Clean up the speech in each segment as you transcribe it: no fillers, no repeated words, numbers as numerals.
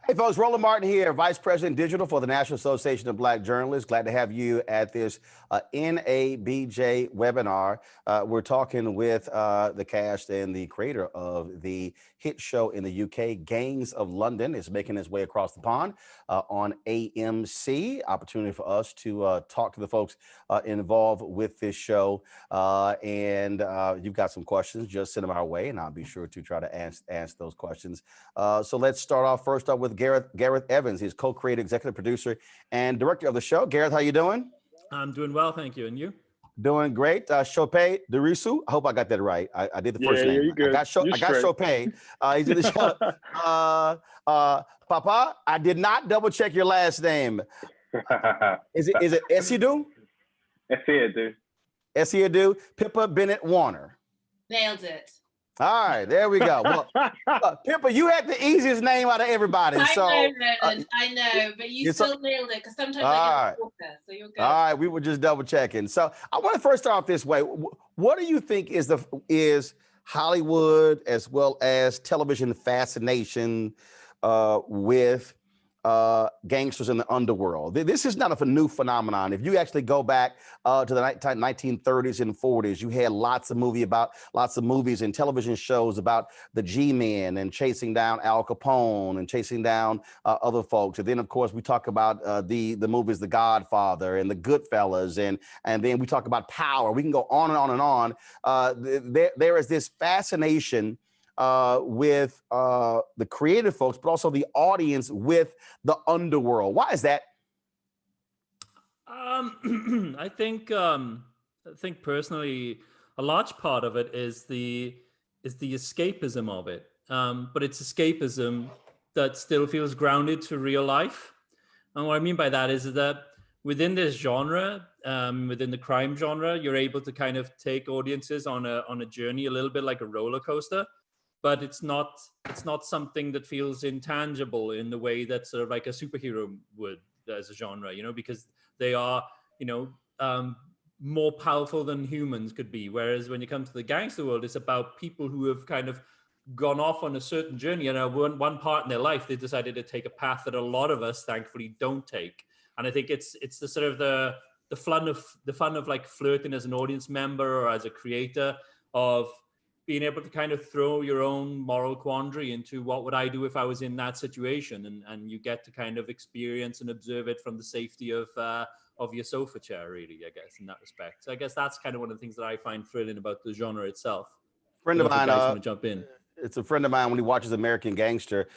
Hey folks, Roland Martin here, Vice President Digital for the National Association of Black Journalists. Glad to have you at this NABJ webinar. We're talking with the cast and the creator of the hit show in the UK, Gangs of London. It's making its way across the pond on AMC. Opportunity for us to talk to the folks involved with this show. And you've got some questions, just send them our way and I'll be sure to try to answer those questions. So let's start off first up with Gareth Evans. He's co-creator, executive producer, and director of the show. Gareth, how you doing? I'm doing well, thank you. And you? Doing great. ዄОΠΕ DԻΡÍSU. I hope I got that right. I did the first name. Yeah, you're good. I got ǀΟΠΕ. He's in the show. Papa, I did not double check your last name. Is it Esidu? Esidu. Esidu. Pippa Bennett Warner. Nailed it. All right, there we go. Well, Pippa, you had the easiest name out of everybody. I so, know, Roland, I know, but you still nailed it because sometimes I get water, so you're good. All right, we were just double checking. So I want to first start off this way. What do you think is Hollywood as well as television fascination with gangsters in the underworld? This is not a new phenomenon. If you actually go back to the 1930s and 40s, you had lots of movies and television shows about the G-men and chasing down Al Capone and chasing down other folks. And then, of course, we talk about the movies The Godfather and The Goodfellas, and then we talk about power. We can go on and on and on. There is this fascination with the creative folks, but also the audience with the underworld. Why is that? I think personally, a large part of it is the escapism of it. But it's escapism that still feels grounded to real life. And what I mean by that is that within this genre, within the crime genre, you're able to kind of take audiences on a journey a little bit like a roller coaster. But it's not something that feels intangible in the way that sort of like a superhero would as a genre, because they are, more powerful than humans could be. Whereas when you come to the gangster world, it's about people who have kind of gone off on a certain journey, and at one part in their life, they decided to take a path that a lot of us, thankfully, don't take. And I think it's the sort of the fun of like flirting as an audience member or as a creator of being able to kind of throw your own moral quandary into what would I do if I was in that situation, and you get to kind of experience and observe it from the safety of your sofa chair, really, I guess, in that respect. So I guess that's kind of one of the things that I find thrilling about the genre itself. Friend of mine, want to jump in. It's a friend of mine when he watches American Gangster.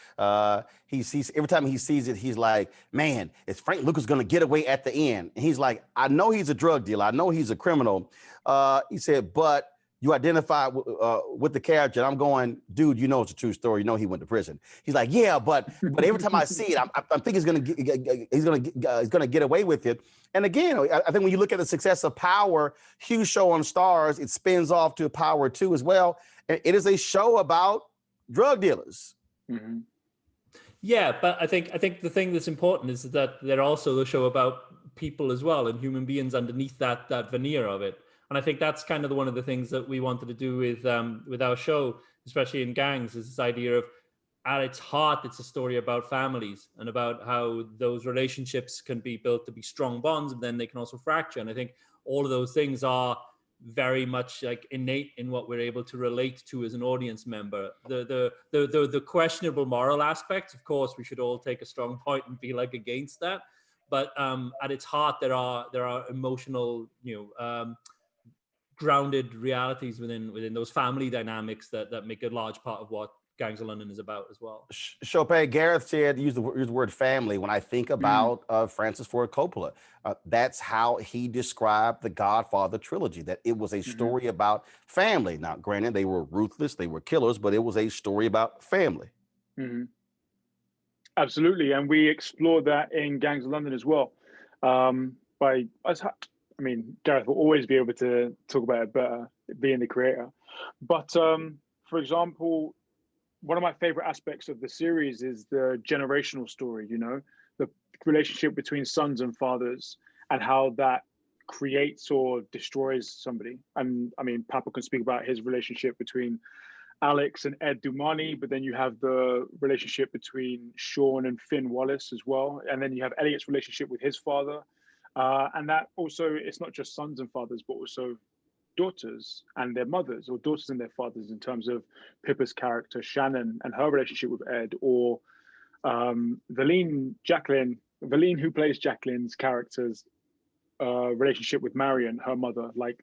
He sees every time he sees it, he's like, "Man, is Frank Lucas going to get away at the end?" And he's like, "I know he's a drug dealer. I know he's a criminal." He said, "But you identify with the character." And I'm going, "Dude, you know it's a true story. You know he went to prison." He's like, "Yeah, but every time I see it, I think he's gonna get away with it." And again, I think when you look at the success of Power, huge show on Stars, it spins off to Power 2 as well. And it is a show about drug dealers. Mm-hmm. Yeah, but I think the thing that's important is that they're also a show about people as well and human beings underneath that veneer of it. And I think that's kind of one of the things that we wanted to do with our show, especially in Gangs, is this idea of, at its heart, it's a story about families and about how those relationships can be built to be strong bonds, but then they can also fracture. And I think all of those things are very much like innate in what we're able to relate to as an audience member. The questionable moral aspects, of course, we should all take a strong point and be like against that. But at its heart, there are emotional, grounded realities within those family dynamics that make a large part of what Gangs of London is about as well. ՇޮՊΕ, Gareth said, use the word family. When I think about Francis Ford Coppola, that's how he described the Godfather trilogy, that it was a story about family. Now, granted, they were ruthless, they were killers, but it was a story about family. Mm-hmm. Absolutely, and we explored that in Gangs of London as well. Gareth will always be able to talk about it better, being the creator. But for example, one of my favorite aspects of the series is the generational story, the relationship between sons and fathers and how that creates or destroys somebody. And I mean, Papa can speak about his relationship between Alex and Ed Dumani, but then you have the relationship between Sean and Finn Wallace as well. And then you have Elliot's relationship with his father. And that also, it's not just sons and fathers, but also daughters and their mothers, or daughters and their fathers, in terms of Pippa's character, Shannon, and her relationship with Ed, or Valine, who plays Jacqueline's character's relationship with Marion, her mother. Like,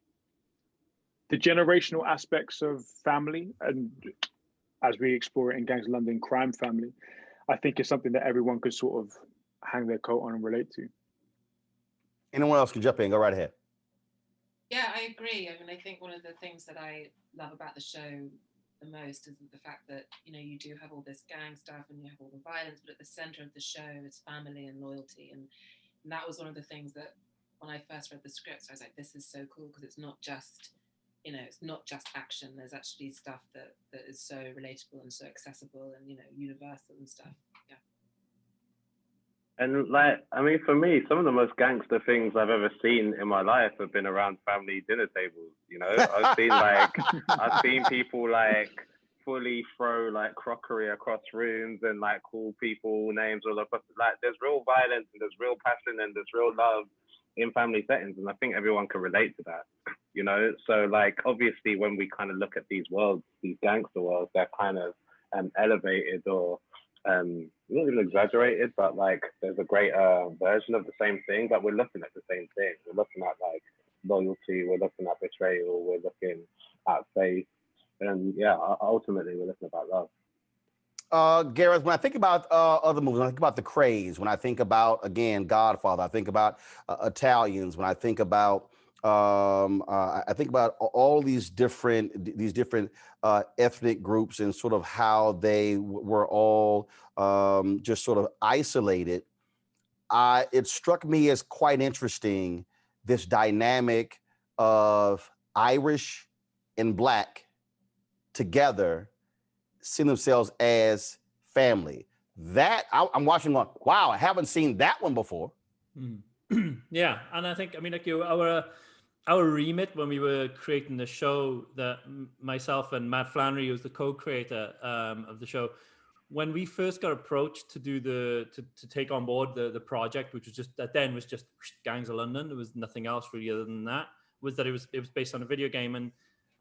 the generational aspects of family, and as we explore it in Gangs of London, crime family, I think is something that everyone could sort of hang their coat on and relate to. Anyone else can jump in, go right ahead. Yeah, I agree. I mean, I think one of the things that I love about the show the most is the fact that, you know, you do have all this gang stuff and you have all the violence, but at the center of the show is family and loyalty. And that was one of the things that when I first read the scripts, I was like, this is so cool, because it's not just, you know, it's not just action. There's actually stuff that is so relatable and so accessible and, you know, universal and stuff. Yeah. And like, I mean, for me, some of the most gangster things I've ever seen in my life have been around family dinner tables. You know, I've seen people like fully throw like crockery across rooms and like call people names all across. Like, there's real violence and there's real passion and there's real love in family settings, and I think everyone can relate to that. You know, so like, obviously, when we kind of look at these worlds, these gangster worlds, they're kind of elevated or not even exaggerated, but like there's a greater version of the same thing, but we're looking at the same thing. We're looking at like loyalty, we're looking at betrayal, we're looking at faith, and yeah, ultimately we're looking about love. Gareth, when I think about other movies, when I think about The Craze, when I think about, again, Godfather, I think about Italians, when I think about all these different ethnic groups and sort of how they were all just sort of isolated. It struck me as quite interesting, this dynamic of Irish and Black together, seeing themselves as family. That I'm watching going, wow, I haven't seen that one before. Yeah, and I think, I mean, like our remit when we were creating the show, that myself and Matt Flannery, who was the co-creator of the show, when we first got approached to do to take on board the project, which was just that then was just Gangs of London, there was nothing else really other than that, was that it was based on a video game,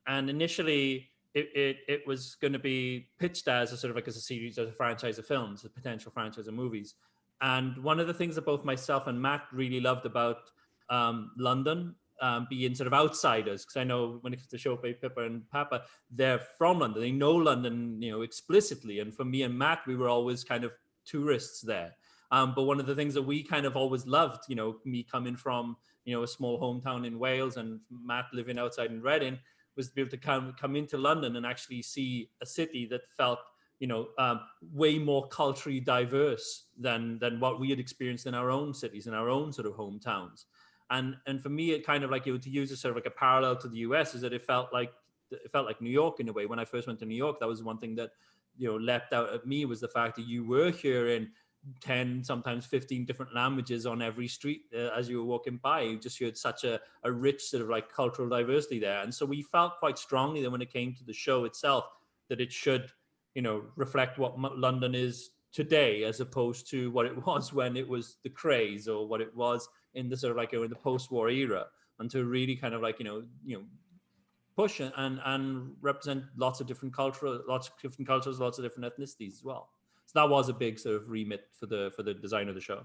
and initially it was going to be pitched as a sort of like as a series, as a franchise of films, a potential franchise of movies. And one of the things that both myself and Matt really loved about London, being sort of outsiders, because I know when it comes to 훠ώρΠΕ, Pippa and Papa, they're from London. They know London, you know, explicitly. And for me and Matt, we were always kind of tourists there. But one of the things that we kind of always loved, you know, me coming from, you know, a small hometown in Wales and Matt living outside in Reading, was to be able to come into London and actually see a city that felt, you know, way more culturally diverse than what we had experienced in our own cities, in our own sort of hometowns. And for me, it kind of like, you know, to use a sort of like a parallel to the US, is that it felt like New York in a way. When I first went to New York, that was one thing that, you know, leapt out at me, was the fact that you were hearing 10, sometimes 15 different languages on every street as you were walking by. You just heard such a rich sort of like cultural diversity there. And so we felt quite strongly that when it came to the show itself, that it should, you know, reflect what London is today, as opposed to what it was when it was the craze, or what it was in the sort of like, you know, in the post-war era, and to really kind of like, you know, push and represent lots of different cultures, lots of different ethnicities as well. So that was a big sort of remit for the design of the show.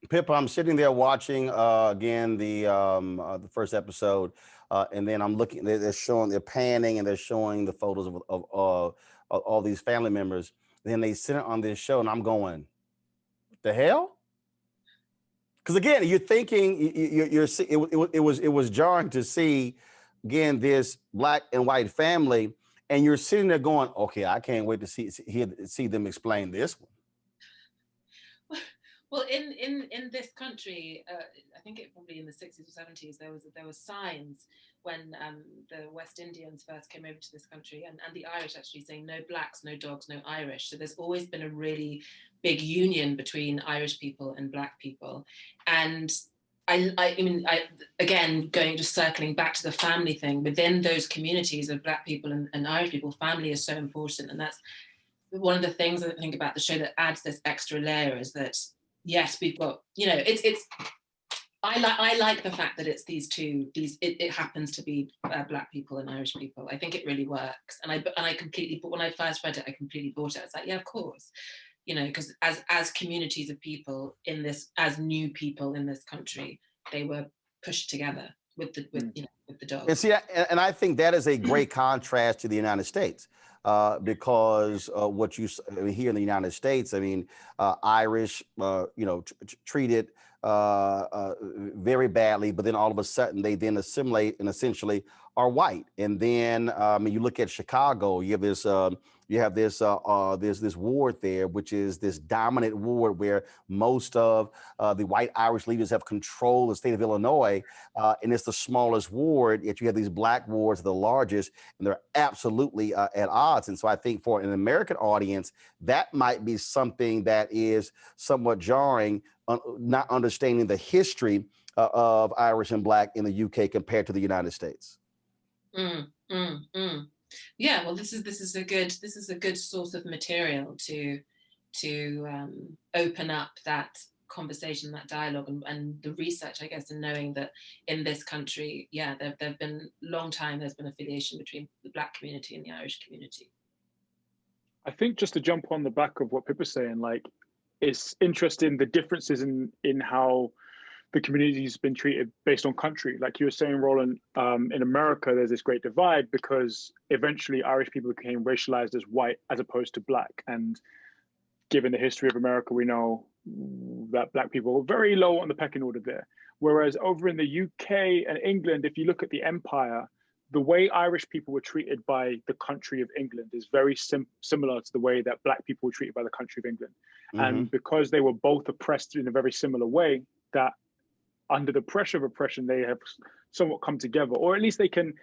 Pippa, I'm sitting there watching again the first episode, and then I'm looking. They're panning and they're showing the photos of all these family members. Then they sit on this show, and I'm going, what the hell? Because again, you're thinking it was jarring to see again this Black and white family, and you're sitting there going, okay, I can't wait to see them explain this one. Well, in this country, I think it probably in the 60s or 70s, there were signs when the West Indians first came over to this country, and the Irish actually saying no blacks, no dogs, no Irish. So there's always been a really big union between Irish people and Black people. And again, just circling back to the family thing, within those communities of Black people and Irish people, family is so important. And that's one of the things I think about the show that adds this extra layer, is that, yes, we've got, I like the fact that it's it happens to be Black people and Irish people. I think it really works. And I completely, but when I first read it, I completely bought it. It's like, yeah, of course. Because as communities of people as new people in this country, they were pushed together with the dog. And see, and I think that is a great contrast to the United States, because what you here in the United States, Irish, treated very badly, but then all of a sudden they then assimilate and essentially are white. And then you look at Chicago, you have this this ward there, which is this dominant ward where most of the white Irish leaders have controlled the state of Illinois, and it's the smallest ward. Yet you have these Black wards, the largest, and they're absolutely at odds. And so I think for an American audience, that might be something that is somewhat jarring, not understanding the history of Irish and Black in the UK compared to the United States. Yeah, well, this is a good source of material to open up that conversation, that dialogue, and the research, I guess, and knowing that in this country, there've been long time there's been affiliation between the Black community and the Irish community. I think just to jump on the back of what Pippa's saying, it's interesting the differences in how the community's been treated based on country. Like you were saying, Roland, in America, there's this great divide because eventually Irish people became racialized as white as opposed to Black. And given the history of America, we know that Black people were very low on the pecking order there. Whereas over in the UK and England, if you look at the empire, the way Irish people were treated by the country of England is very similar to the way that Black people were treated by the country of England. And because they were both oppressed in a very similar way, that under the pressure of oppression, they have somewhat come together, or at least they can,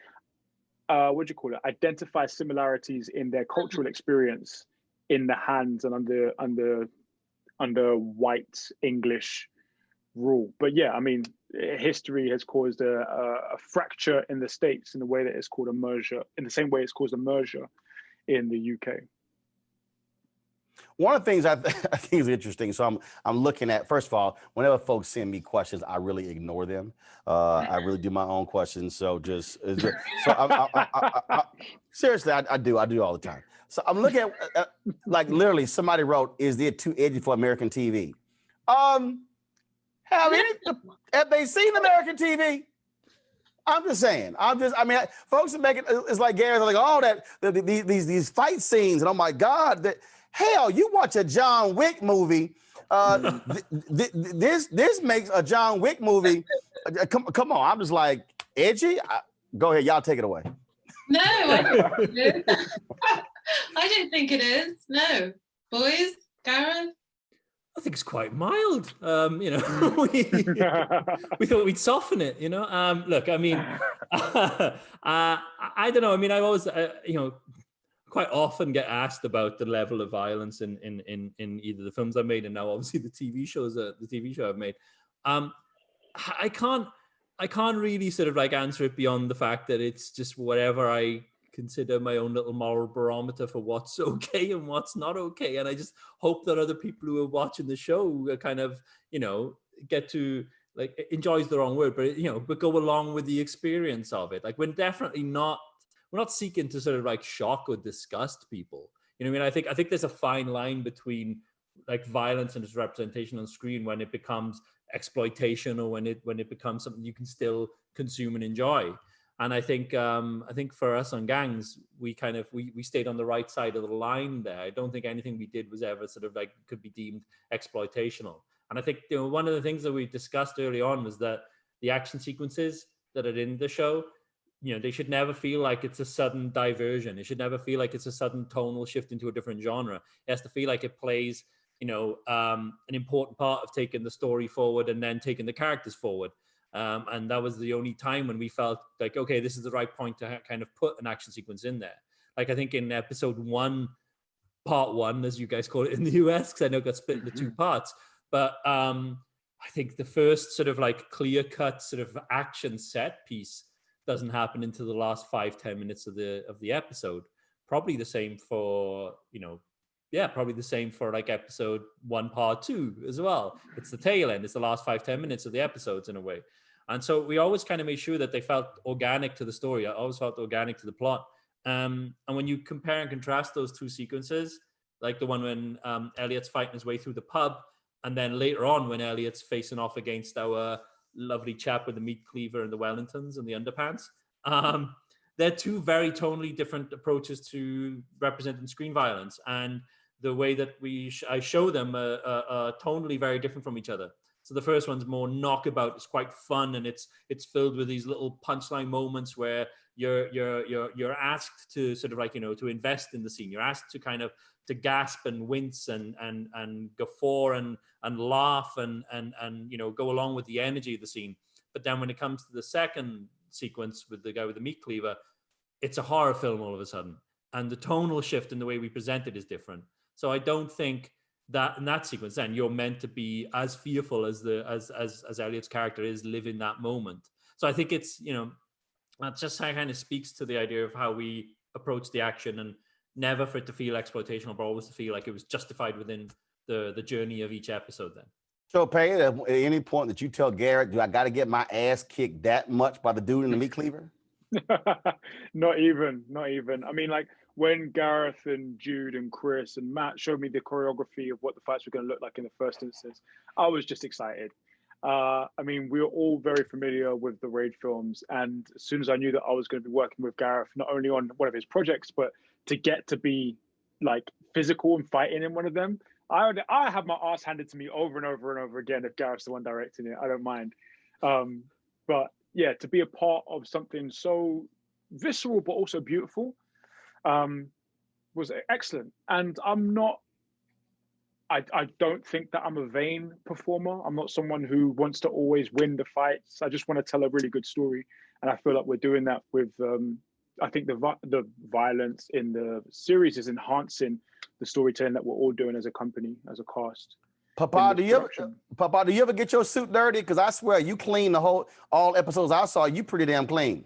identify similarities in their cultural experience in the hands and under white English rule. But yeah, history has caused a fracture in the States in the way that it's called a merger, in the same way it's caused a merger in the UK. One of the things I think is interesting, so I'm looking at, first of all, whenever folks send me questions, I really ignore them. I really do my own questions. So seriously, I do all the time. So I'm looking at, literally somebody wrote, is it too edgy for American TV? Have they seen American TV? I'm just saying. Folks are making, it's like Gary's like, these fight scenes, and oh my God, hell, you watch a John Wick movie. This makes a John Wick movie. Come on, I'm just like, edgy? Go ahead, y'all take it away. No, I don't think it is. I don't think it is. No. Boys, Gareth? I think it's quite mild. We thought we'd soften it, Look, I don't know. I always, quite often get asked about the level of violence in either the films I've made and now obviously the TV show I've made. I can't really sort of answer it beyond the fact that it's just whatever I consider my own little moral barometer for what's okay and what's not okay. And I just hope that other people who are watching the show kind of, get to enjoys the wrong word, but go along with the experience of it. We're definitely not, we're not seeking to sort of shock or disgust people. I think there's a fine line between violence and its representation on screen when it becomes exploitation or when it becomes something you can still consume and enjoy. And I think for us on Gangs, we stayed on the right side of the line there. I don't think anything we did was ever sort of could be deemed exploitational. And I think one of the things that we discussed early on was that the action sequences that are in the show, they should never feel like it's a sudden diversion. It should never feel like it's a sudden tonal shift into a different genre. It has to feel like it plays, an important part of taking the story forward and then taking the characters forward. And that was the only time when we felt like, okay, this is the right point to kind of put an action sequence in there. I think in episode 1, part 1, as you guys call it in the US, because I know it got split into 2 parts, but I think the first sort of like clear-cut sort of action set piece doesn't happen until the last 5-10 minutes of the episode. Probably the same for, probably the same for like episode 1, part 2 as well. It's the tail end. It's the last 5-10 minutes of the episodes in a way. And so we always kind of made sure that they felt organic to the story. I always felt organic to the plot. And when you compare and contrast those two sequences, like the one when Elliot's fighting his way through the pub, and then later on when Elliot's facing off against our lovely chap with the meat cleaver and the Wellingtons and the underpants, they're two very tonally different approaches to representing screen violence. And the way that I show them are tonally very different from each other. So the first one's more knockabout. It's quite fun, and it's filled with these little punchline moments where you're asked to sort of like, to invest in the scene. You're asked to kind of to gasp and wince and guffaw and laugh and go along with the energy of the scene. But then when it comes to the second sequence with the guy with the meat cleaver, it's a horror film all of a sudden, and the tonal shift in the way we present it is different. So I don't think that in that sequence then you're meant to be as fearful as Elliot's character is living that moment. So I think it's that just kind of speaks to the idea of how we approach the action, and never for it to feel exploitational, but always to feel like it was justified within the journey of each episode then. ṢỌPÄ, at any point that you tell Garrett, do I got to get my ass kicked that much by the dude in the meat cleaver? Not even. I mean, like when Gareth and Jude and Chris and Matt showed me the choreography of what the fights were going to look like in the first instance, I was just excited. I mean, we were all very familiar with the Raid films, and as soon as I knew that I was going to be working with Gareth, not only on one of his projects, but to get to be like physical and fighting in one of them, I have my ass handed to me over and over and over again if Gareth's the one directing it. I don't mind. But yeah, to be a part of something so visceral but also beautiful was excellent. And I don't think that I'm a vain performer. I'm not someone who wants to always win the fights. I just want to tell a really good story. And I feel like we're doing that with, I think the violence in the series is enhancing the storytelling that we're all doing as a company, as a cast. Papa, do you ever get your suit dirty? Because I swear you clean all episodes I saw, you pretty damn clean.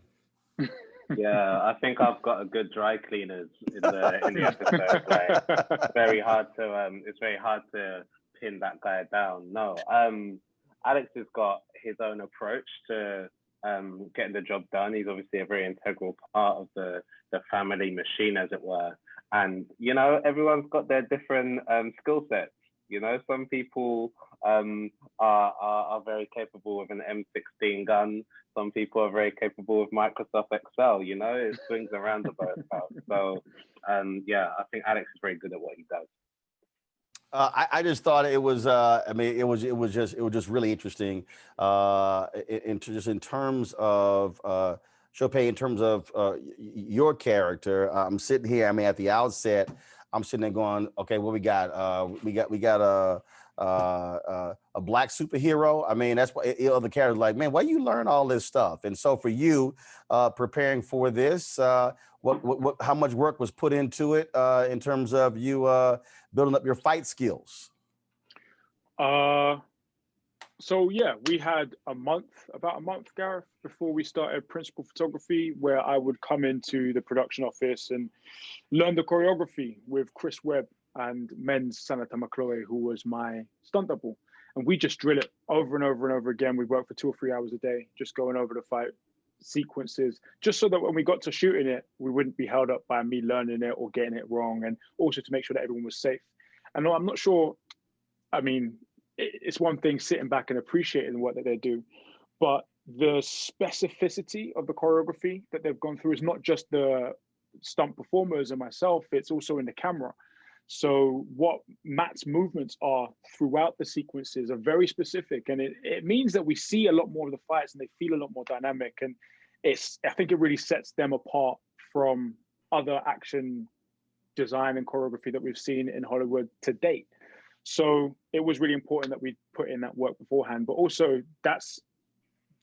Yeah, I think I've got a good dry cleaners in the episode. Like, it's very hard to pin that guy down. No, Alex has got his own approach to getting the job done. He's obviously a very integral part of the family machine, as it were. And everyone's got their different skill sets. Some people are very capable with an M16 gun. Some people are very capable with Microsoft Excel. It swings around the boat. So, yeah, I think Alex is very good at what he does. I just thought it was. It was just really interesting. In terms of ŠỌPÄ, in terms of your character, I'm sitting here. At the outset, I'm sitting there going, okay, what we got? We got a black superhero. That's why other characters like, man, why you learn all this stuff? And so for you, preparing for this, how much work was put into it in terms of you building up your fight skills? So yeah, we had about a month, Gareth, before we started principal photography, where I would come into the production office and learn the choreography with Chris Webb and Men's Sanata Makloe, who was my stunt double. And we just drill it over and over and over again. We work for 2 or 3 hours a day, just going over the fight sequences, just so that when we got to shooting it, we wouldn't be held up by me learning it or getting it wrong, and also to make sure that everyone was safe. And I'm not sure, it's one thing sitting back and appreciating the work that they do, but the specificity of the choreography that they've gone through is not just the stunt performers and myself, it's also in the camera. So what Matt's movements are throughout the sequences are very specific, and it means that we see a lot more of the fights and they feel a lot more dynamic. And I think it really sets them apart from other action design and choreography that we've seen in Hollywood to date. So it was really important that we put in that work beforehand, but also that's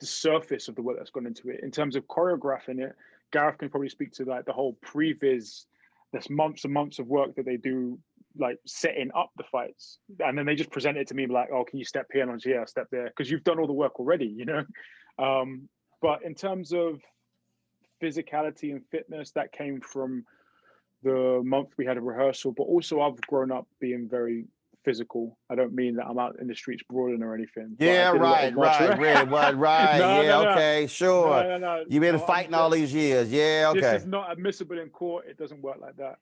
the surface of the work that's gone into it. In terms of choreographing it, Gareth can probably speak to like the whole previs. There's months and months of work that they do like setting up the fights, and then they just present it to me like, oh, can you step here? And I'm like, yeah, I'll step there, because you've done all the work already, you know. But in terms of physicality and fitness, that came from the month we had a rehearsal, but also I've grown up being very physical. I don't mean that I'm out in the streets brawling or anything. Yeah, right. No, Yeah, no. okay, sure. No. You've been fighting all these years. Yeah, okay. This is not admissible in court. It doesn't work like that.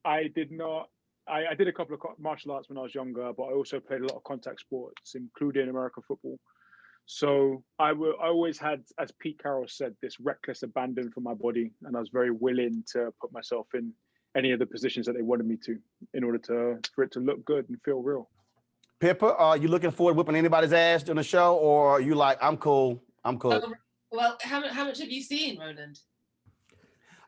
I did not. I did a couple of martial arts when I was younger, but I also played a lot of contact sports, including American football. So I always had, as Pete Carroll said, this reckless abandon for my body, and I was very willing to put myself in any of the positions that they wanted me to, in order for it to look good and feel real. Pippa, are you looking forward to whipping anybody's ass during the show, or are you like, I'm cool? Well, how much have you seen, Roland?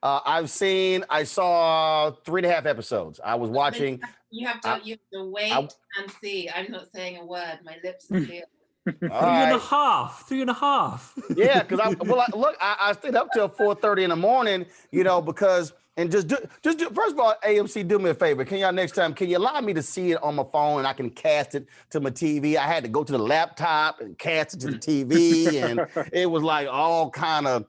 I saw 3.5 episodes. I was watching. You have to wait and see. I'm not saying a word. My lips are sealed. 3.5. Yeah, because I stayed up till 4:30 in the morning, you know, because just do first of all, AMC, do me a favor. Can y'all next time, can you allow me to see it on my phone and I can cast it to my TV? I had to go to the laptop and cast it to the TV, and it was like all kind of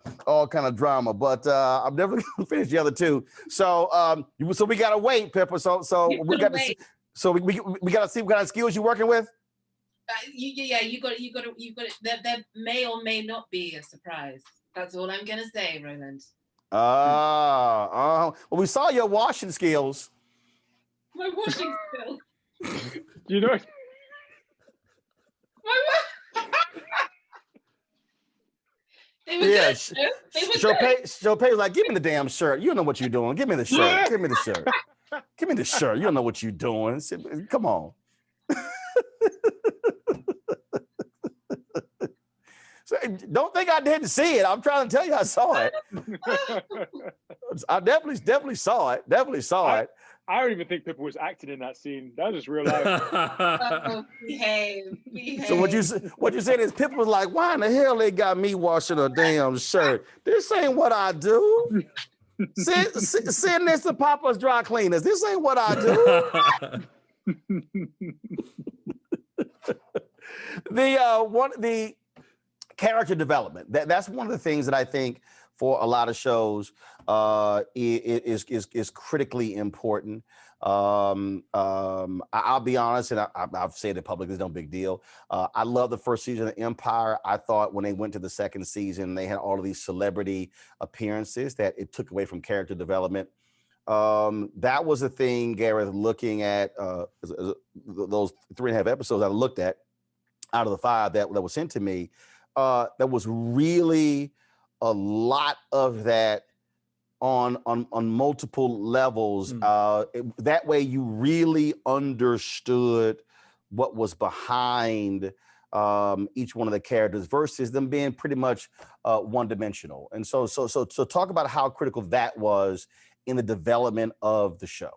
drama. But I'm never gonna finish the other two. So we gotta wait, Pippa. So we got to see. So we gotta see what kind of skills you're working with. You got it. There may or may not be a surprise. That's all I'm gonna say, Roland. Well, we saw your washing skills. My washing skills. You know. They were good. ŞỌPÄ was like, give me the damn shirt. You know what you're doing. Give me the shirt. Give me the shirt. Give me the shirt. You don't know what you're doing. Come on. So, don't think I didn't see it. I'm trying to tell you I saw it. I definitely saw it. Definitely saw it. I don't even think Pippa was acting in that scene. That was just real life. Behave. So what you said is Pippa was like, why in the hell they got me washing a damn shirt? This ain't what I do. Send this to Papa's dry cleaners. This ain't what I do. The character development. That's one of the things that I think for a lot of shows is critically important. I'll be honest, and I've said it publicly, it's no big deal. I love the first season of Empire. I thought when they went to the second season, they had all of these celebrity appearances that it took away from character development. That was a thing, Gareth, looking at those 3.5 episodes I looked at out of the 5 that was sent to me. There was really a lot of that on multiple levels. That way you really understood what was behind each one of the characters versus them being pretty much one-dimensional. And so talk about how critical that was in the development of the show.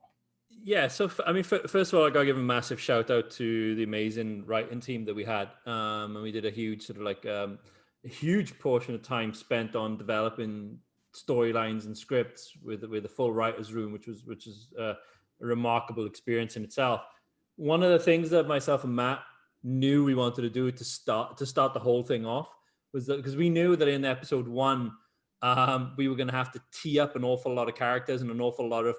Yeah, so I mean, first of all, I gotta give a massive shout out to the amazing writing team that we had, and we did a huge sort of like a huge portion of time spent on developing storylines and scripts with a full writers' room, which is a remarkable experience in itself. One of the things that myself and Matt knew we wanted to do to start the whole thing off was that because we knew that in episode 1, we were going to have to tee up an awful lot of characters and an awful lot of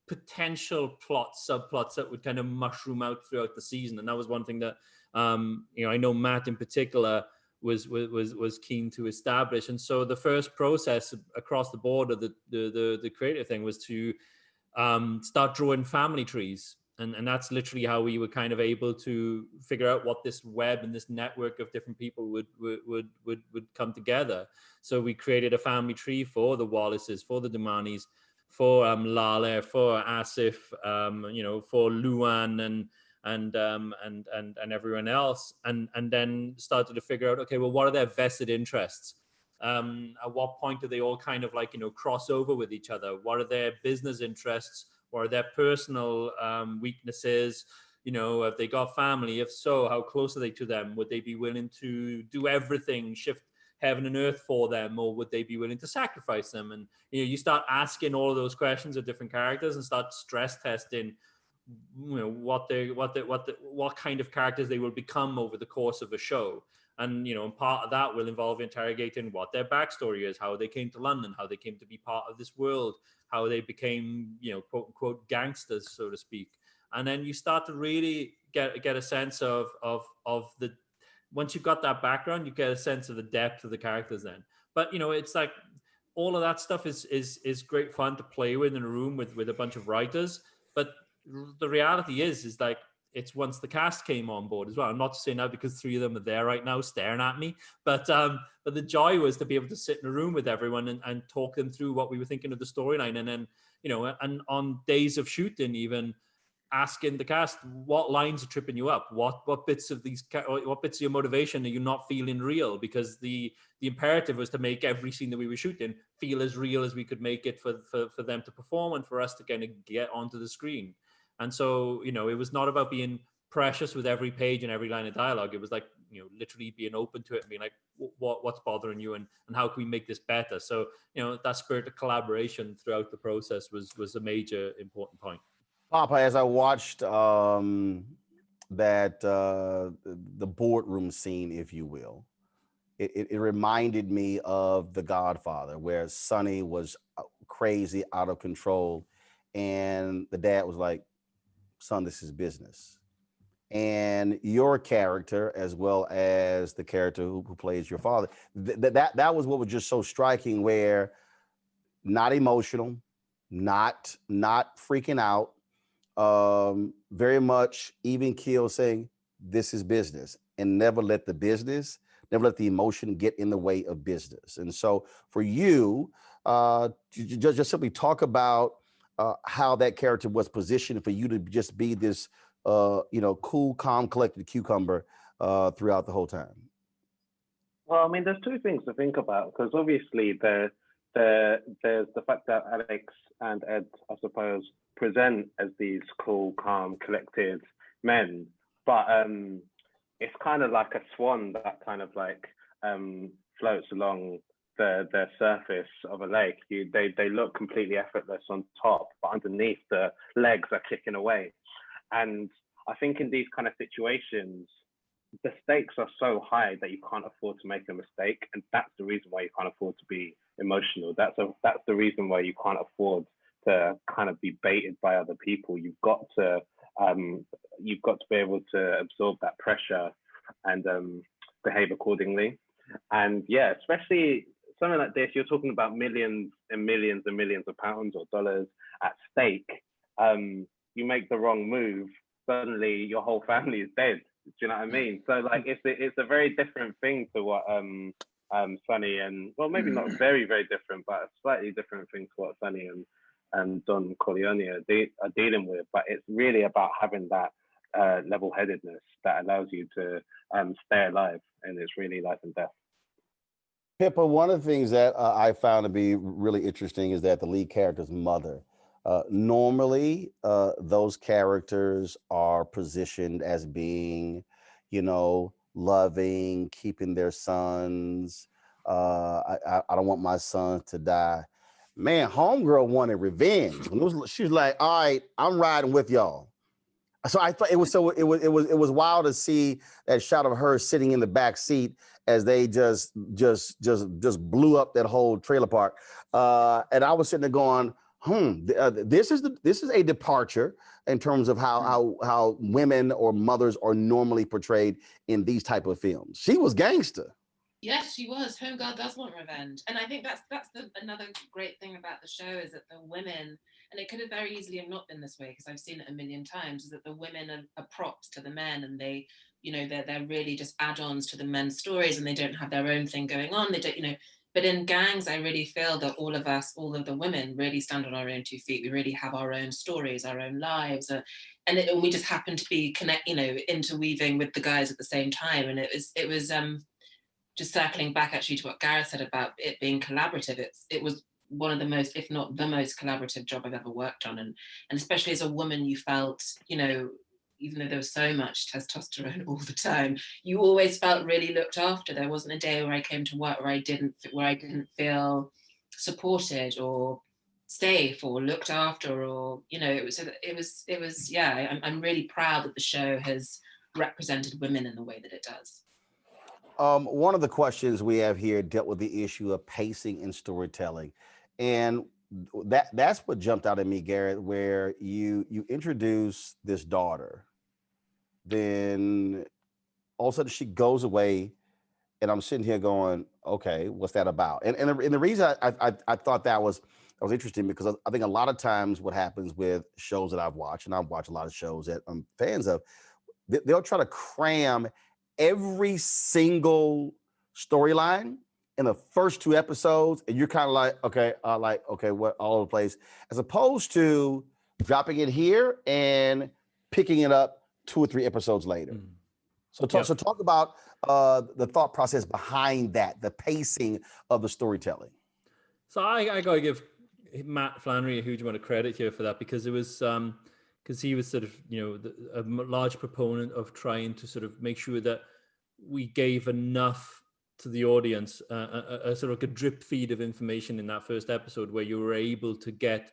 potential subplots that would kind of mushroom out throughout the season. And that was one thing that I know Matt in particular was keen to establish. And so the first process across the board of the creative thing was to start drawing family trees. And that's literally how we were kind of able to figure out what this web and this network of different people would come together. So we created a family tree for the Wallaces, for the Dumanis, for Lale, for Asif, for Luan and everyone else, and then started to figure out, okay, well, what are their vested interests? At what point do they all kind of like cross over with each other? What are their business interests? What are their personal weaknesses? Have they got family? If so, how close are they to them? Would they be willing to do everything, heaven and earth for them, or would they be willing to sacrifice them? And you start asking all of those questions of different characters and start stress testing, what kind of characters they will become over the course of a show. And and part of that will involve interrogating what their backstory is, how they came to London, how they came to be part of this world, how they became quote unquote gangsters, so to speak. And then you start to really get a sense of the, once you've got that background, you get a sense of the depth of the characters then. But it's like all of that stuff is great fun to play with in a room with a bunch of writers. But the reality is like, it's once the cast came on board as well. I'm not saying that because 3 of them are there right now staring at me, but the joy was to be able to sit in a room with everyone and talk them through what we were thinking of the storyline. And then, and on days of shooting, even asking the cast, what lines are tripping you up? What bits of your motivation are you not feeling real? Because the imperative was to make every scene that we were shooting feel as real as we could make it for them to perform and for us to kind of get onto the screen. And so, it was not about being precious with every page and every line of dialogue. It was like, literally being open to it and being like, what's bothering you and how can we make this better? So, that spirit of collaboration throughout the process was a major important point. Papa, as I watched the boardroom scene, if you will, it reminded me of The Godfather, where Sonny was crazy, out of control. And the dad was like, son, this is business. And your character, as well as the character who plays your father, that was what was just so striking, where not emotional, not freaking out, very much even keel, saying this is business, and never let the emotion get in the way of business. And so for you, just simply talk about how that character was positioned for you to just be this, cool, calm, collected cucumber throughout the whole time. Well, I mean, there's 2 things to think about, because obviously there's the fact that Alex and Ed, I suppose, present as these cool, calm, collected men, but it's kind of like a swan that kind of like floats along the surface of a lake. They look completely effortless on top, but underneath the legs are kicking away. And I think in these kind of situations, the stakes are so high that you can't afford to make a mistake, and that's the reason why you can't afford to be emotional. That's the reason why you can't afford to kind of be baited by other people. You've got to be able to absorb that pressure and behave accordingly. And yeah, especially something like this, you're talking about millions and millions and millions of pounds or dollars at stake. You make the wrong move, suddenly your whole family is dead. Do you know what I mean? So like, it's a very different thing to what Sonny and, well, maybe not very, very different, but a slightly different thing to what Sonny and Don Corleone are dealing with. But it's really about having that level-headedness that allows you to stay alive, and it's really life and death. Pippa, one of the things that I found to be really interesting is that the lead character's mother, normally those characters are positioned as being, loving, keeping their sons. I don't want my son to die. Man, homegirl wanted revenge. She was like, all right, I'm riding with y'all. So I thought it was wild to see that shot of her sitting in the back seat as they just blew up that whole trailer park. And I was sitting there going, this is a departure in terms of how women or mothers are normally portrayed in these type of films. She was gangster. Yes, she was. Homegirl does want revenge, and I think that's another great thing about the show, is that the women, and it could have very easily have not been this way because I've seen it a million times, is that the women are props to the men, and they, they're really just add-ons to the men's stories, and they don't have their own thing going on. They don't, But in Gangs, I really feel that all of the women really stand on our own 2 feet. We really have our own stories, our own lives, and we just happen to be interweaving with the guys at the same time. And it was just circling back actually to what Gareth said about it being collaborative. It was one of the most, if not the most collaborative job I've ever worked on, and especially as a woman, you felt even though there was so much testosterone all the time, you always felt really looked after. There wasn't a day where I came to work where I didn't feel supported or safe or looked after, or it was yeah. I'm really proud that the show has represented women in the way that it does. One of the questions we have here dealt with the issue of pacing and storytelling, and that's what jumped out at me, Garrett, where you introduce this daughter, then all of a sudden she goes away, and I'm sitting here going, okay, what's that about? And the reason I thought that was interesting, because I think a lot of times what happens with shows that I've watched, and I've watched a lot of shows that I'm fans of, they'll try to cram every single storyline in the first 2 episodes, and you're kind of like, okay, what, all over the place, as opposed to dropping it here and picking it up 2 or 3 episodes later. So talk about the thought process behind that, the pacing of the storytelling. So I gotta give Matt Flannery a huge amount of credit here for that, because it was because he was sort of a large proponent of trying to sort of make sure that we gave enough to the audience, a sort of a drip feed of information in that first episode, where you were able to get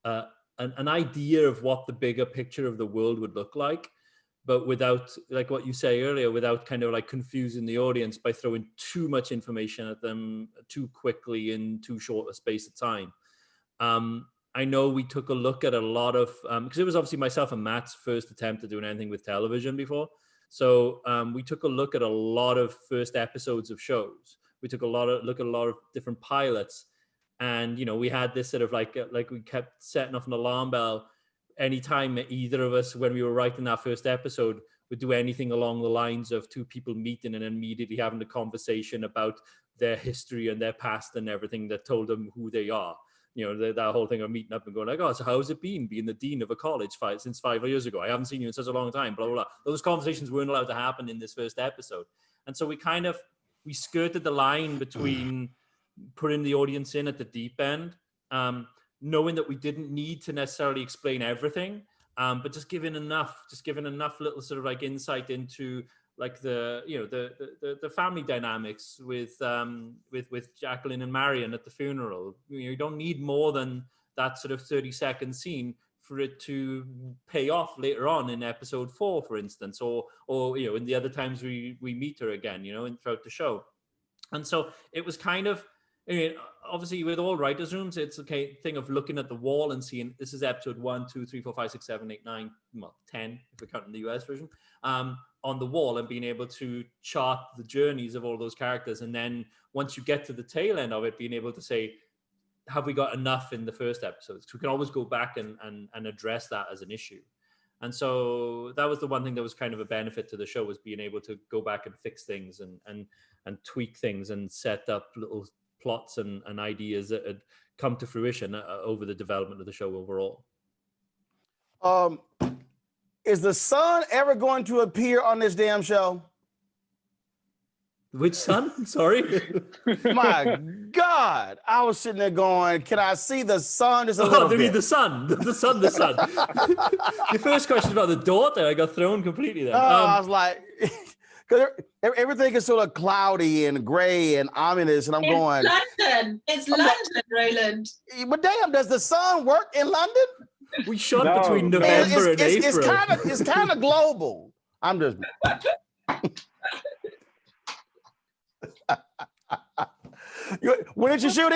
an idea of what the bigger picture of the world would look like, but without, like what you say earlier, without kind of like confusing the audience by throwing too much information at them too quickly in too short a space of time. I know we took a look at a lot of, because it was obviously myself and Matt's first attempt at doing anything with television before. So we took a look at a lot of first episodes of shows. We took a look at a lot of different pilots, and we had this sort of like we kept setting off an alarm bell anytime either of us, when we were writing that first episode, would do anything along the lines of 2 people meeting and immediately having a conversation about their history and their past and everything that told them who they are. That whole thing of meeting up and going like, oh, so how's it been being the dean of a college since 5 years ago? I haven't seen you in such a long time, blah, blah, blah. Those conversations weren't allowed to happen in this first episode. And so we skirted the line between putting the audience in at the deep end, knowing that we didn't need to necessarily explain everything, but just giving enough little sort of like insight into like the family dynamics with Jacqueline and Marion at the funeral. You don't need more than that sort of 30-second scene for it to pay off later on in episode 4, for instance, or in the other times we meet her again, throughout the show. And so it was kind of, obviously with all writers' rooms, it's a thing of looking at the wall and seeing this is episode 1, 2, 3, 4, 5, 6, 7, 8, 9, 10, if we're counting the US version, on the wall, and being able to chart the journeys of all those characters. And then once you get to the tail end of it, being able to say, have we got enough in the first episode? So we can always go back and address that as an issue. And so that was the one thing that was kind of a benefit to the show, was being able to go back and fix things and tweak things and set up little plots and ideas that had come to fruition over the development of the show overall. Is the sun ever going to appear on this damn show? Which sun? Sorry. My God. I was sitting there going, can I see the sun just a little bit? Mean the sun. The sun. Your first question about the daughter, I got thrown completely there. I was like, because everything is sort of cloudy and gray and ominous, and I'm going, London. It's London, Roland. But damn, does the sun work in London? We shot between November and April. It's kind of global. I'm just. When did you shoot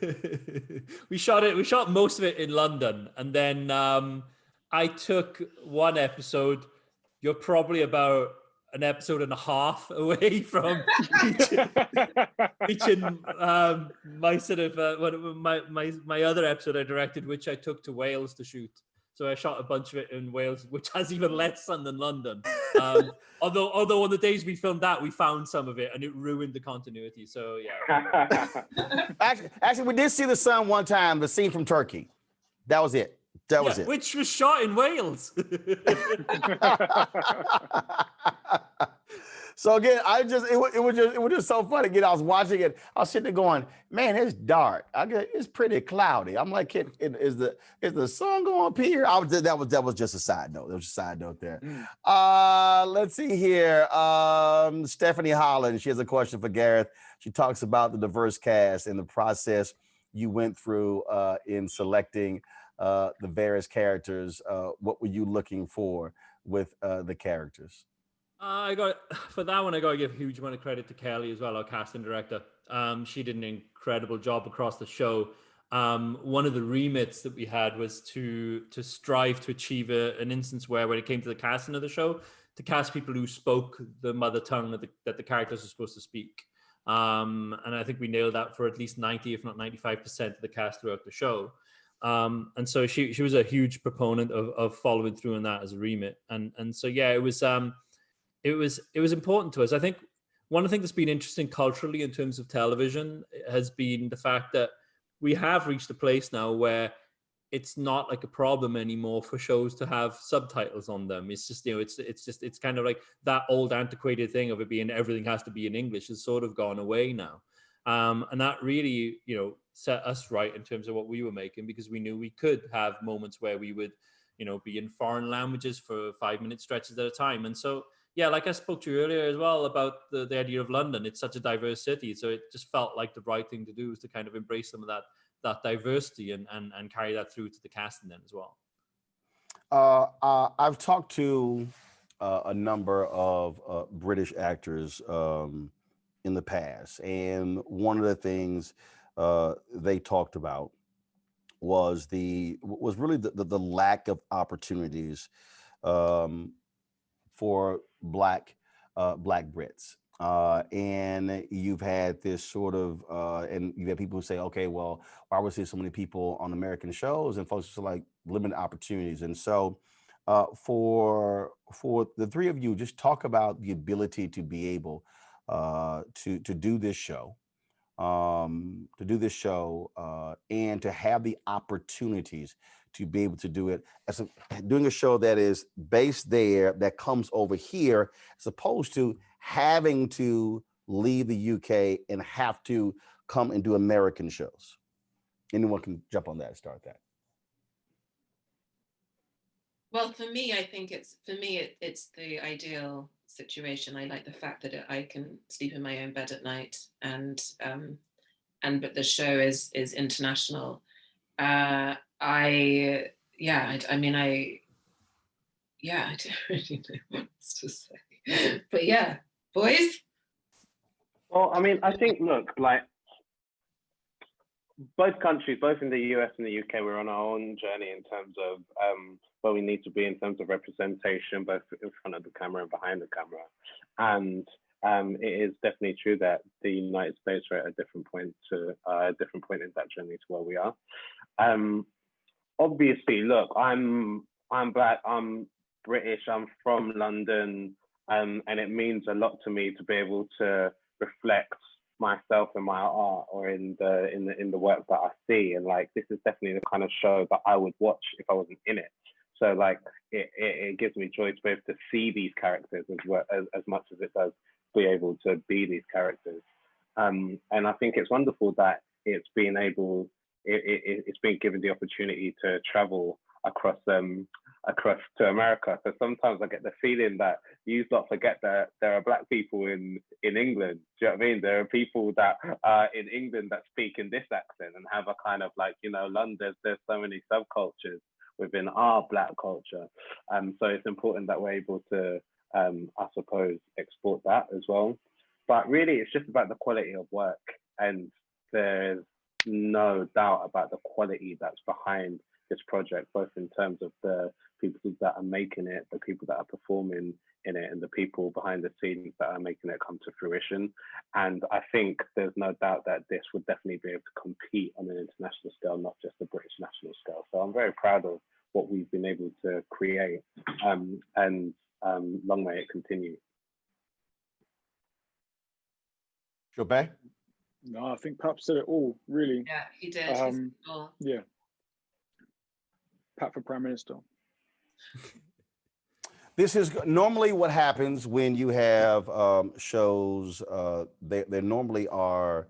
it? We shot most of it in London, and then I took one episode. You're probably about an episode and a half away from reaching my sort of my other episode I directed, which I took to Wales to shoot. So I shot a bunch of it in Wales, which has even less sun than London. Although on the days we filmed that, we found some of it and it ruined the continuity. So yeah. Actually, we did see the sun one time, the scene from Turkey. That was it. That was it. Which was shot in Wales. So again, it was just so funny. Again, I was watching it. I was sitting there going, man, it's dark. It's pretty cloudy. I'm like, is the sun going up here? That was just a side note. There was a side note there. Let's see here. Stephanie Holland, she has a question for Gareth. She talks about the diverse cast and the process you went through in selecting the various characters. What were you looking for with the characters? For that one, I got to give a huge amount of credit to Kelly as well, our casting director. She did an incredible job across the show. One of the remits that we had was to strive to achieve an instance where, when it came to the casting of the show, to cast people who spoke the mother tongue that the characters are supposed to speak. And I think we nailed that for at least 90, if not 95% of the cast throughout the show. And so she was a huge proponent of following through on that as a remit. And so, yeah, it was important to us. I think one of the things that's been interesting culturally in terms of television has been the fact that we have reached a place now where it's not like a problem anymore for shows to have subtitles on them. It's just, it's kind of like that old antiquated thing of it being everything has to be in English has sort of gone away now. And that really, set us right in terms of what we were making, because we knew we could have moments where we would, be in foreign languages for 5-minute stretches at a time. And so, yeah, like I spoke to you earlier as well about the idea of London. It's such a diverse city. So it just felt like the right thing to do is to kind of embrace some of that diversity and carry that through to the casting then as well. I've talked to a number of British actors in the past, and one of the things they talked about was really the lack of opportunities for Black Brits. And you've had this sort of, and you have people who say, okay, well, why are we seeing so many people on American shows? And folks are like limited opportunities. And so for the three of you, just talk about the ability to be able to do this show, and to have the opportunities to be able to do it doing a show that is based there, that comes over here, as opposed to having to leave the UK and have to come and do American shows. Anyone can jump on that and start that. Well, for me, I think it's the ideal situation. I like the fact that I can sleep in my own bed at night, but the show is international. I don't really know what else to say. But yeah, boys. Well, I mean, I think, look, like both countries, both in the US and the UK, we're on our own journey in terms of where we need to be in terms of representation, both in front of the camera and behind the camera. And it is definitely true that the United States are at a different point in that journey to where we are. Obviously, look, I'm Black, I'm British, I'm from London, and it means a lot to me to be able to reflect myself in my art or in the work that I see. And like, this is definitely the kind of show that I would watch if I wasn't in it. So like, it gives me joy to be able to see these characters as much as it does be able to be these characters. And I think it's wonderful that it's been given the opportunity to travel across to America. So sometimes I get the feeling that you lot forget that there are Black people in England. Do you know what I mean? There are people that are in England that speak in this accent and have a kind of like, London, there's so many subcultures within our Black culture. So it's important that we're able to, I suppose, export that as well. But really, it's just about the quality of work. And there's no doubt about the quality that's behind this project, both in terms of the people that are making it, the people that are performing in it, and the people behind the scenes that are making it come to fruition. And I think there's no doubt that this would definitely be able to compete on an international scale, not just a British national scale. So I'm very proud of what we've been able to create, and long may it continue. ШỌПЕ? No, I think Pap said it all, really. Yeah, he did. Yeah. Pat for Prime Minister. This is normally what happens when you have shows. There normally are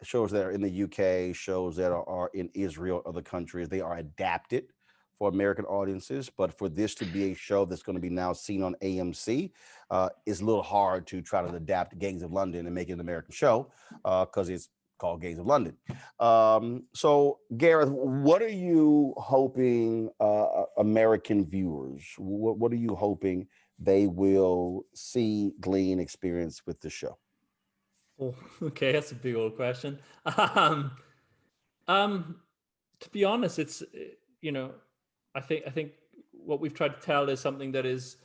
shows that are in the UK, shows that are in Israel, other countries. They are adapted for American audiences, but for this to be a show that's going to be now seen on AMC, it's a little hard to try to adapt Gangs of London and make it an American show because it's called Gangs of London. So Gareth, what are you hoping American viewers, what are you hoping they will see, glean, experience with the show? Oh, okay, that's a big old question. To be honest, it's, you know, I think what we've tried to tell is something that is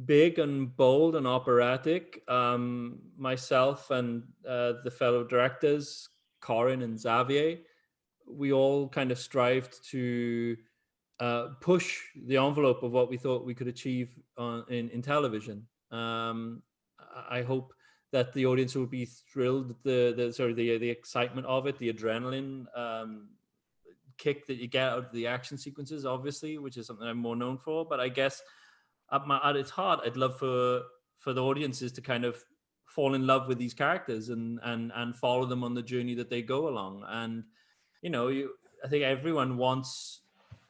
big and bold and operatic. Myself and the fellow directors, Corin and Xavier, we all kind of strived to push the envelope of what we thought we could achieve in television. I hope that the audience will be thrilled at the excitement of it, the adrenaline kick that you get out of the action sequences, obviously, which is something I'm more known for. But I guess at its heart, I'd love for the audiences to kind of fall in love with these characters and follow them on the journey that they go along. And you know, I think everyone wants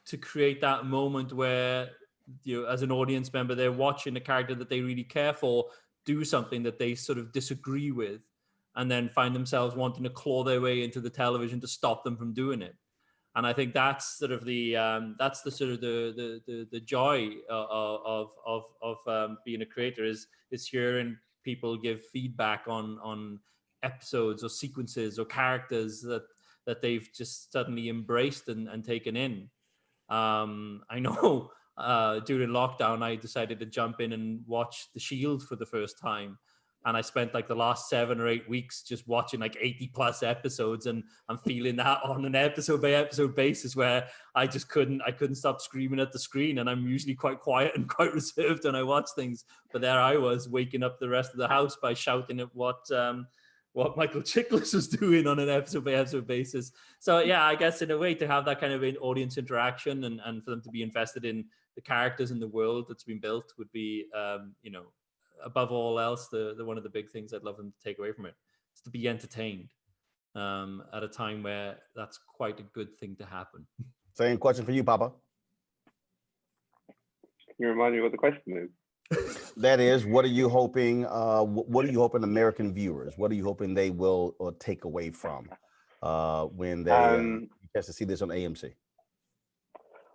to create that moment where, you know, as an audience member, they're watching a character that they really care for do something that they sort of disagree with, and then find themselves wanting to claw their way into the television to stop them from doing it. And I think that's sort of the joy of being a creator is hearing people give feedback on episodes or sequences or characters that they've just suddenly embraced and taken in. I know during lockdown, I decided to jump in and watch The Shield for the first time. And I spent like the last 7 or 8 weeks just watching like 80 plus episodes, and I'm feeling that on an episode by episode basis where I couldn't stop screaming at the screen. And I'm usually quite quiet and quite reserved when I watch things. But there I was waking up the rest of the house by shouting at what Michael Chiklis was doing on an episode by episode basis. So yeah, I guess in a way to have that kind of an audience interaction and for them to be invested in the characters in the world that's been built would be, you know, above all else, the one of the big things I'd love them to take away from it is to be entertained at a time where that's quite a good thing to happen. Same question for you, Papa. Can you remind me what the question is? That is, what are you hoping? What are you hoping American viewers? What are you hoping they will take away from when they get to see this on AMC?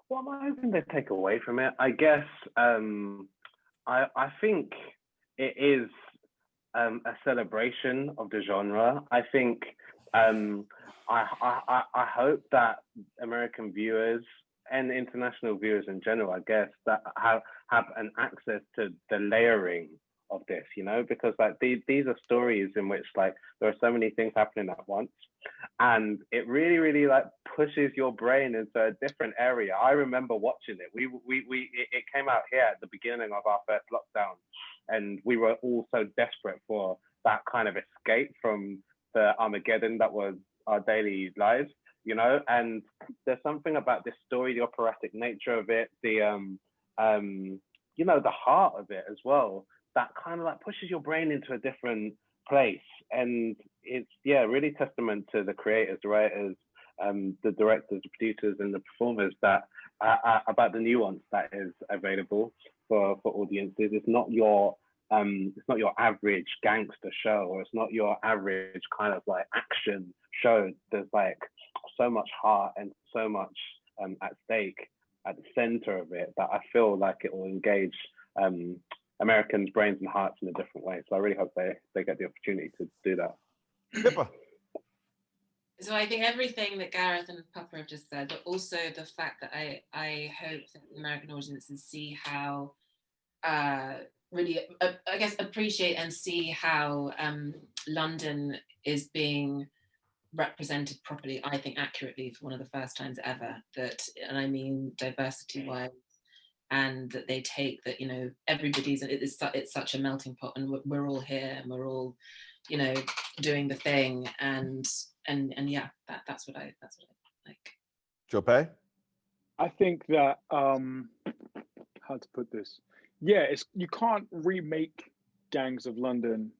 What am I hoping they take away from it? I guess I think it is a celebration of the genre. I think I hope that American viewers and international viewers in general, I guess, that have an access to the layering of this, you know, because like these are stories in which like there are so many things happening at once, and it really like pushes your brain into a different area. I remember watching it. It came out here at the beginning of our first lockdown, and we were all so desperate for that kind of escape from the Armageddon that was our daily lives, you know. And there's something about this story, the operatic nature of it, the you know, the heart of it as well, that kind of like pushes your brain into a different place. And it's, yeah, really testament to the creators, the writers, the directors, the producers, and the performers that about the nuance that is available for audiences. It's not your average gangster show, or it's not your average kind of like action show. There's like so much heart and so much at stake at the center of it that I feel like it will engage Americans' brains and hearts in a different way. So I really hope they get the opportunity to do that. Pippa. So I think everything that Gareth and Papa have just said, but also the fact that I hope that the American audiences see how really, I guess, appreciate and see how London is being represented properly, I think accurately, for one of the first times ever, that, and I mean diversity wise, and that they take that, you know, everybody's, it's such a melting pot, and we're all here and we're all, you know, doing the thing, and yeah, that's what I like. ዄОПΕ? I think that how to put this, yeah, you can't remake Gangs of London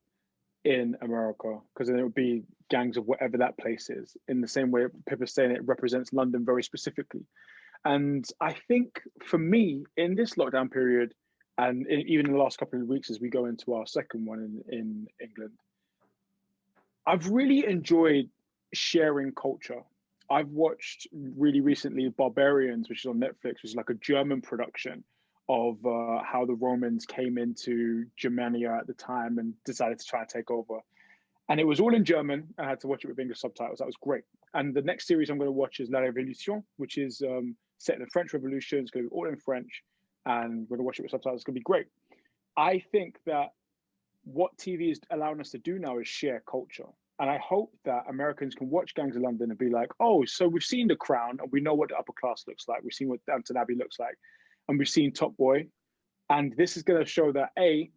in America, because then it would be gangs of whatever that place is. In the same way Pippa's saying, it represents London very specifically. And I think for me, in this lockdown period, and even in the last couple of weeks as we go into our second one in England, I've really enjoyed sharing culture. I've watched really recently Barbarians, which is on Netflix, which is like a German production of how the Romans came into Germania at the time and decided to try and take over. And it was all in German. I had to watch it with English subtitles. That was great. And the next series I'm going to watch is La Révolution, which is set in the French Revolution. It's going to be all in French. And we're going to watch it with subtitles. It's going to be great. I think that what TV is allowing us to do now is share culture. And I hope that Americans can watch Gangs of London and be like, oh, so we've seen The Crown and we know what the upper class looks like. We've seen what Downton Abbey looks like. And we've seen Top Boy. And this is going to show that, A,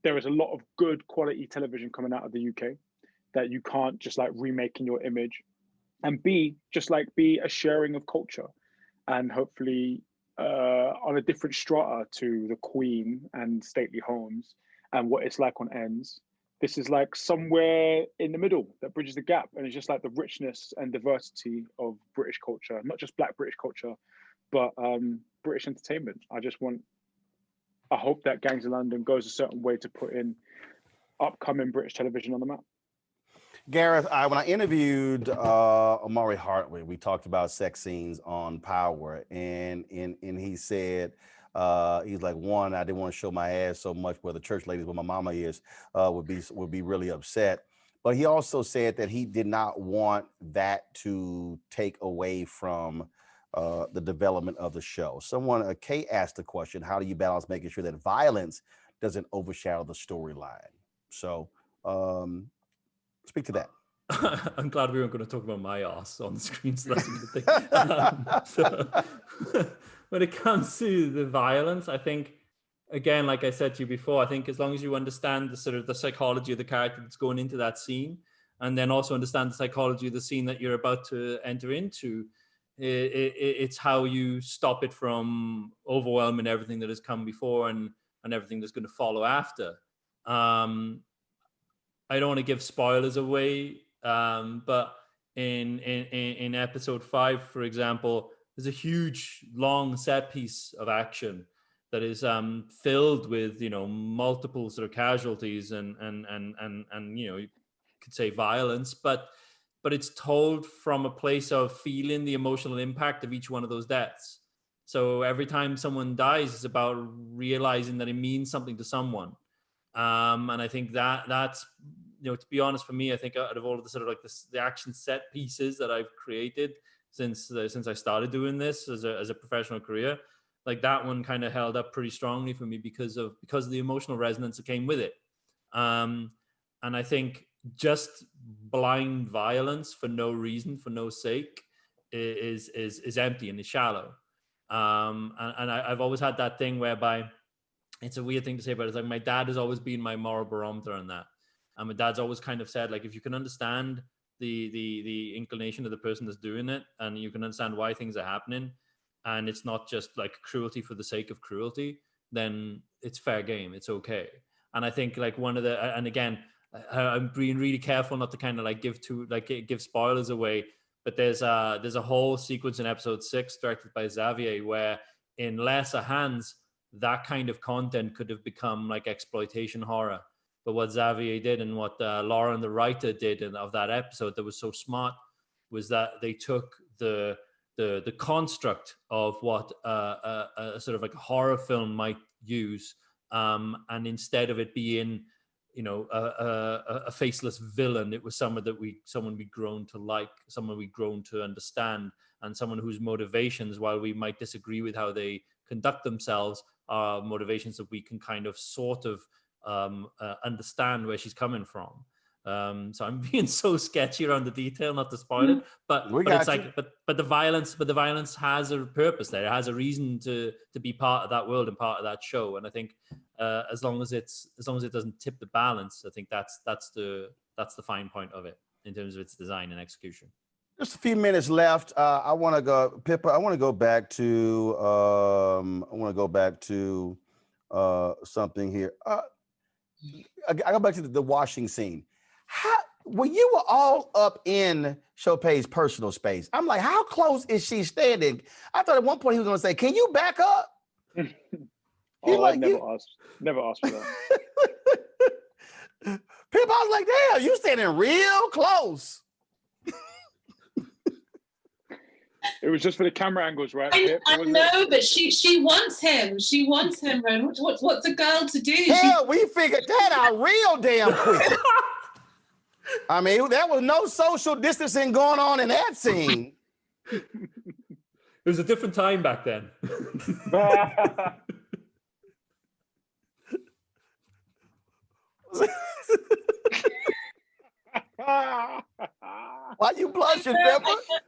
there is a lot of good quality television coming out of the UK that you can't just like remake in your image. And B, just like be a sharing of culture, and hopefully on a different strata to the Queen and stately homes and what it's like on ends. This is like somewhere in the middle that bridges the gap. And it's just like the richness and diversity of British culture, not just Black British culture, but British entertainment. I hope that Gangs of London goes a certain way to put in upcoming British television on the map. Gareth, when I interviewed Omari Hartley, we talked about sex scenes on Power, and he said, he's like, one, I didn't want to show my ass so much where the church ladies, where my mama is, would be really upset. But he also said that he did not want that to take away from the development of the show. Kay asked the question, how do you balance making sure that violence doesn't overshadow the storyline? So speak to that. I'm glad we weren't going to talk about my ass on the screen, so that's a good thing. So when it comes to the violence, I think, again, like I said to you before, I think as long as you understand the sort of the psychology of the character that's going into that scene, and then also understand the psychology of the scene that you're about to enter into, it's how you stop it from overwhelming everything that has come before and everything that's going to follow after. I don't want to give spoilers away, but in episode 5, for example, there's a huge long set piece of action that is filled with multiple sort of casualties and you could say violence, but it's told from a place of feeling the emotional impact of each one of those deaths. So every time someone dies, it's about realizing that it means something to someone. And I think that's, to be honest, for me, I think out of all of the sort of like the action set pieces that I've created since I started doing this as a professional career, like that one kind of held up pretty strongly for me because of the emotional resonance that came with it. And I think just blind violence for no reason, for no sake, is empty and is shallow. And I've always had that thing whereby, it's a weird thing to say, but it's like my dad has always been my moral barometer on that. And my dad's always kind of said, like, if you can understand the inclination of the person that's doing it, and you can understand why things are happening, and it's not just like cruelty for the sake of cruelty, then it's fair game. It's okay. And I think like and again, I'm being really careful not to kind of like give spoilers away, but there's a whole sequence in episode 6 directed by Xavier where in lesser hands, that kind of content could have become like exploitation horror. But what Xavier did and what Lauren, the writer, did of that episode that was so smart was that they took the construct of what a sort of like a horror film might use, and instead of it being a faceless villain, it was someone we'd grown to like, someone we'd grown to understand, and someone whose motivations, while we might disagree with how they conduct themselves, are motivations that we can kind of sort of understand where she's coming from. So I'm being so sketchy around the detail, not to spoil it, but it's like, but the violence has a purpose there. It has a reason to be part of that world and part of that show. And I think as long as it doesn't tip the balance, I think that's the fine point of it in terms of its design and execution. Just a few minutes left. I want to go, Pippa. I want to go back to something here. I go back to the washing scene. How, when you were all up in ŠỌPÄ's personal space, I'm like, how close is she standing? I thought at one point he was going to say, "Can you back up?" I never asked for that. Pip, I was like, "Damn, you standing real close." It was just for the camera angles, right? I know, but she wants him. She wants him, Ron. What's a girl to do? Hell, we figured that out real damn quick. I mean, there was no social distancing going on in that scene. It was a different time back then. Why you blushing, Pepper?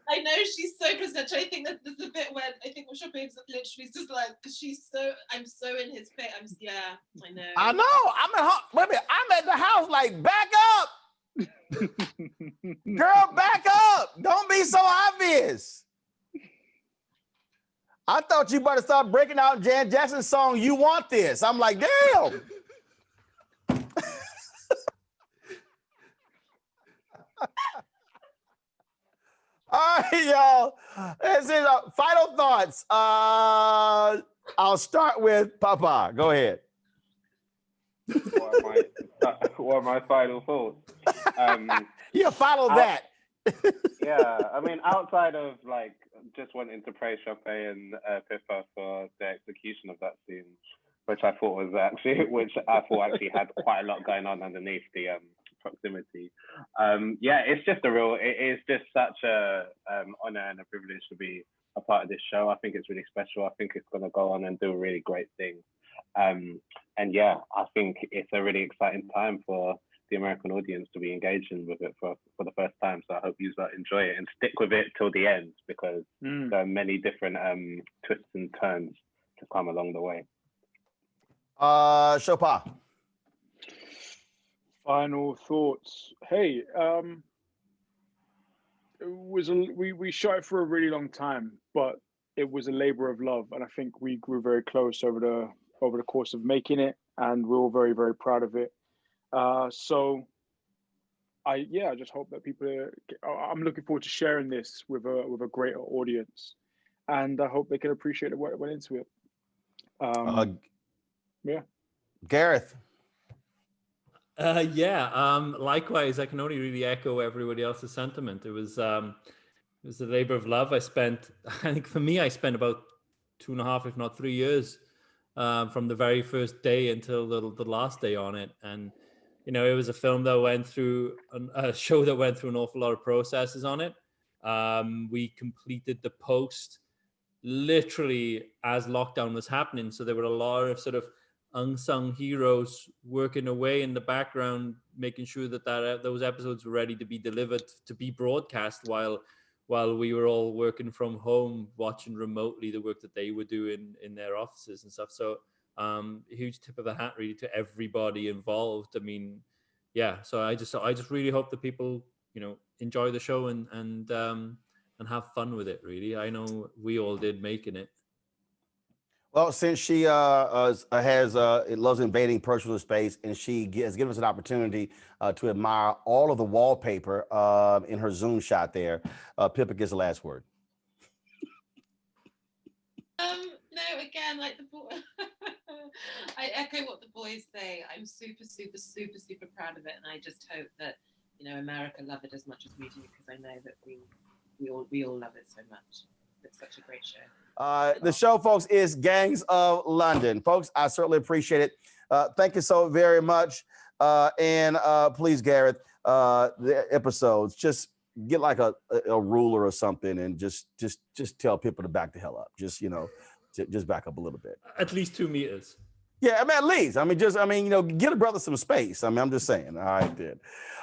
I know she's so presidential. I think that there's a bit where I think ŠÅPÄ is literally just like, because I'm so in his face. I know. I know. Wait a minute. I'm at the house like, back up. Girl, back up. Don't be so obvious. I thought you better start breaking out Jan Jackson's song, "You Want This." I'm like, damn. All right, y'all. This is final thoughts. I'll start with Papa. Go ahead. What are my final thoughts? Yeah, follow that. Yeah, I mean, outside of like just wanting to praise ŠÅPÄ and Pippa for the execution of that scene, which I thought actually had quite a lot going on underneath the proximity. Yeah, it's just it is just such a honor and a privilege to be a part of this show. I think it's really special. I think it's going to go on and do really great things. And yeah, I think it's a really exciting time for the American audience to be engaging with it for the first time. So I hope you enjoy it and stick with it till the end, because there are many different twists and turns to come along the way. ŠØPÄ. Final thoughts. Hey, we shot it for a really long time, but it was a labor of love, and I think we grew very close over the course of making it, and we're all very, very proud of it. So I just hope that I'm looking forward to sharing this with a greater audience, and I hope they can appreciate the work that went into it. Yeah. Gareth. Likewise, I can only really echo everybody else's sentiment. It was a labor of love. I think for me, I spent about 2.5, if not 3 years, from the very first day until the last day on it. And, you know, it was a film that went through, a show that went through an awful lot of processes on it. We completed the post literally as lockdown was happening. So there were a lot of sort of unsung heroes working away in the background, making sure that those episodes were ready to be delivered, to be broadcast while we were all working from home, watching remotely the work that they were doing in their offices and stuff. So a huge tip of the hat really to everybody involved. I mean, yeah, so I just really hope that people, you know, enjoy the show and have fun with it, really. I know we all did making it. Well, since she loves invading personal space, and she has given us an opportunity to admire all of the wallpaper in her Zoom shot there, Pippa gets the last word. No, again, like the boy, I echo what the boys say. I'm super, super, super, super proud of it, and I just hope that, you know, America love it as much as we do, because I know that we all love it so much. It's such a great show. The show, folks, is Gangs of London. Folks, I certainly appreciate it. Thank you so very much. And please, Gareth, the episodes, just get like a ruler or something, and just tell people to back the hell up. Just, you know, just back up a little bit. At least 2 meters. Yeah, I mean, at least. I mean, you know, get a brother some space. I mean, I'm just saying. All right, then.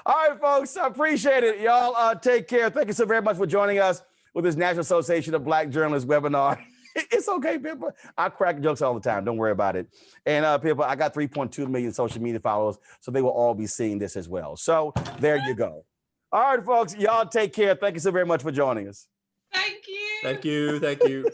All right, folks, I appreciate it. Y'all take care. Thank you so very much for joining us with this National Association of Black Journalists webinar. It's okay, Pippa. I crack jokes all the time. Don't worry about it. And Pippa, I got 3.2 million social media followers, so they will all be seeing this as well. So there you go. All right, folks, y'all take care. Thank you so very much for joining us. Thank you. Thank you. Thank you.